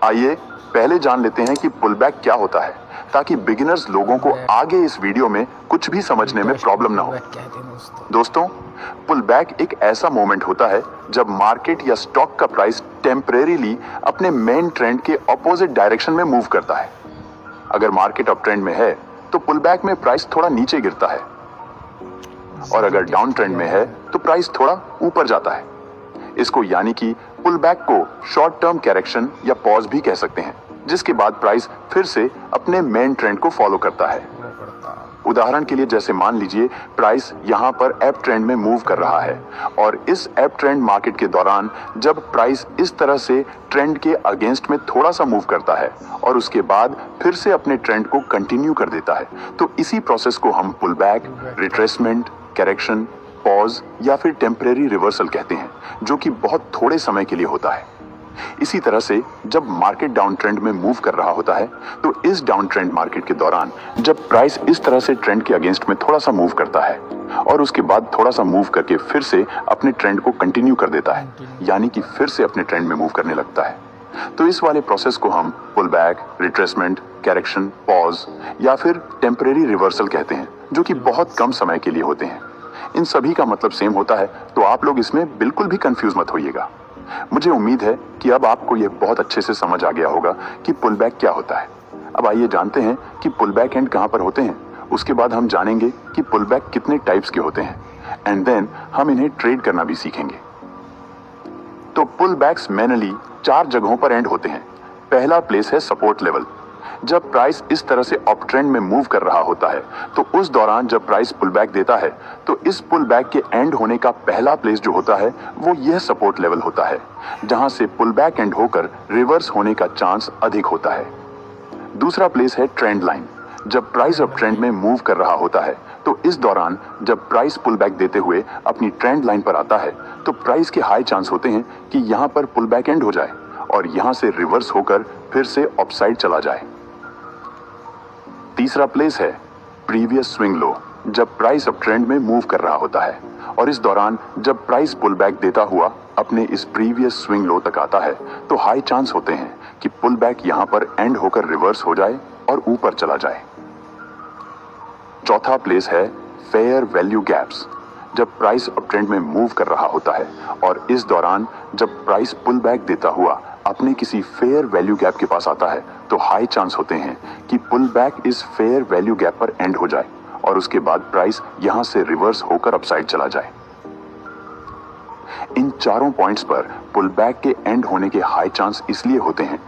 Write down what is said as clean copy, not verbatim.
आइए पहले जान लेते हैं कि पुल बैक क्या होता है, ताकि बिगिनर्स लोगों को आगे इस वीडियो में कुछ भी समझने में प्रॉब्लम ना हो। दोस्तों, पुल बैक एक ऐसा मोमेंट होता है जब मार्केट या स्टॉक का प्राइस टेम्परेरीली अपने मेन ट्रेंड के ऑपोजिट डायरेक्शन में मूव करता है। अगर मार्केट अप ट्रेंड में है तो पुल बैक में प्राइस थोड़ा नीचे गिरता है, और अगर डाउन ट्रेंड में है तो प्राइस थोड़ा ऊपर जाता है। इसको यानी कि पुल बैक को शॉर्ट टर्म करेक्शन या पॉज भी कह सकते हैं, जिसके बाद प्राइस फिर से अपने मेन ट्रेंड को फॉलो करता है। उदाहरण के लिए जैसे मान लीजिए प्राइस यहाँ पर अप ट्रेंड में मूव कर रहा है, और इस अप ट्रेंड मार्केट के दौरान जब प्राइस इस तरह से ट्रेंड के अगेंस्ट में थोड़ा सा मूव करता है और उसके बाद फिर से अपने ट्रेंड को कंटिन्यू कर देता है, तो इसी प्रोसेस को हम pull back, retracement, correction, pause या फिर टेम्परेरी रिवर्सल कहते हैं, जो कि बहुत थोड़े समय के लिए होता है। इसी तरह से जब मार्केट डाउन ट्रेंड में मूव कर रहा होता है, तो इस डाउन ट्रेंड मार्केट के दौरान जब प्राइस इस तरह से ट्रेंड के अगेंस्ट में थोड़ा सा मूव करता है और उसके बाद थोड़ा सा मूव करके फिर से अपने ट्रेंड को कंटिन्यू कर देता है, यानी कि फिर से अपने ट्रेंड में मूव करने लगता है, तो इस वाले प्रोसेस को हम pull back, retracement, correction, pause या फिर टेम्परेरी रिवर्सल कहते हैं, जो कि बहुत कम समय के लिए होते हैं। इन सभी का मतलब सेम होता है, तो आप लोग इसमें बिल्कुल भी कंफ्यूज मत होइएगा। मुझे उम्मीद है कि अब आपको यह बहुत अच्छे से समझ आ गया होगा कि पुल बैक क्या होता है। अब आइए जानते हैं कि पुल बैक एंड कहां पर होते हैं। उसके बाद हम जानेंगे कि पुल बैक कितने टाइप्स के होते हैं, एंड देन हम इन्हें ट्रेड करना भी सीखेंगे। तो पुल बैक्स मेनली 4 जगहों पर एंड होते हैं। पहला प्लेस है सपोर्ट लेवल। जब प्राइस इस तरह से अप ट्रेंड में मूव कर रहा होता है, तो उस दौरान जब प्राइस पुल बैक देता है, तो इस पुल बैक के एंड होने का पहला प्लेस जो होता है वो यह सपोर्ट लेवल होता है, जहां से पुल बैक एंड होकर रिवर्स होने का चांस अधिक होता है। दूसरा प्लेस है ट्रेंड लाइन। जब प्राइस अप ट्रेंड में मूव कर रहा होता है, तो इस दौरान जब प्राइस पुल बैक देते हुए अपनी ट्रेंड लाइन पर आता है, तो प्राइस के हाई चांस होते हैं कि यहां पर पुल बैक एंड हो जाए और यहां से रिवर्स होकर फिर से अपसाइड चला जाए। तीसरा प्लेस है प्रीवियस स्विंग लो। जब प्राइस अप ट्रेंड में मूव कर रहा होता है और इस दौरान जब प्राइस पुल बैक देता हुआ अपने इस प्रीवियस स्विंग लो तक आता है, तो हाई चांस होते हैं कि पुल बैक यहां पर एंड होकर रिवर्स हो जाए और ऊपर चला जाए। चौथा प्लेस है फेयर वैल्यू गैप्स। जब प्राइस अप ट्रेंड में मूव कर रहा होता है और इस दौरान जब प्राइस पुल बैक देता हुआ अपने किसी फेयर वैल्यू गैप के पास आता है, तो हाई चांस होते हैं कि पुल बैक इस फेयर वैल्यू गैप पर एंड हो जाए और उसके बाद प्राइस यहां से रिवर्स होकर अपसाइड चला जाए। इन चारों पॉइंट्स पर पुल बैक के एंड होने के हाई चांस इसलिए होते हैं